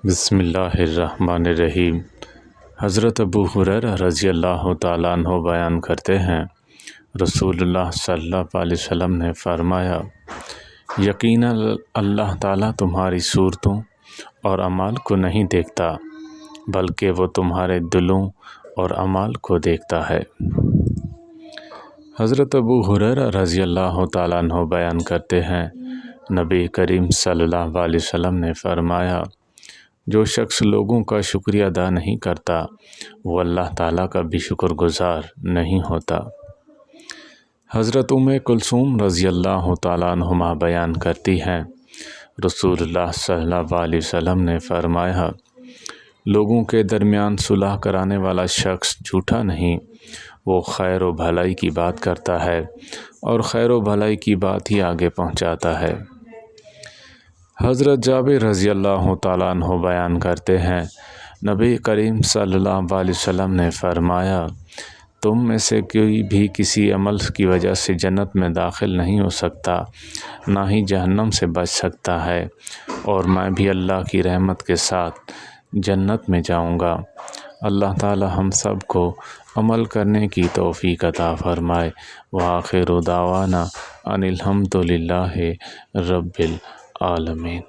بسم اللہ الرحمن الرحیم۔ حضرت ابو ہریرہ رضی اللہ تعالیٰ عنہ بیان کرتے ہیں، رسول اللہ صلی اللہ علیہ وسلم نے فرمایا، یقیناً اللہ تعالیٰ تمہاری صورتوں اور اعمال کو نہیں دیکھتا بلکہ وہ تمہارے دلوں اور اعمال کو دیکھتا ہے۔ حضرت ابو ہریرہ رضی اللہ تعالیٰ عنہ بیان کرتے ہیں، نبی کریم صلی اللہ علیہ وسلم نے فرمایا، جو شخص لوگوں کا شکریہ ادا نہیں کرتا وہ اللہ تعالیٰ کا بھی شکر گزار نہیں ہوتا۔ حضرت کلثوم رضی اللہ تعالیٰ عنہما بیان کرتی ہیں، رسول اللہ صلی اللہ علیہ وسلم نے فرمایا، لوگوں کے درمیان صلح کرانے والا شخص جھوٹا نہیں، وہ خیر و بھلائی کی بات کرتا ہے اور خیر و بھلائی کی بات ہی آگے پہنچاتا ہے۔ حضرت جابر رضی اللہ تعالیٰ عنہ بیان کرتے ہیں، نبی کریم صلی اللہ علیہ وسلم نے فرمایا، تم میں سے کوئی بھی کسی عمل کی وجہ سے جنت میں داخل نہیں ہو سکتا، نہ ہی جہنم سے بچ سکتا ہے، اور میں بھی اللہ کی رحمت کے ساتھ جنت میں جاؤں گا۔ اللہ تعالی ہم سب کو عمل کرنے کی توفیق عطا فرمائے۔ وآخر دعوانا ان الحمد للہ رب العالمین۔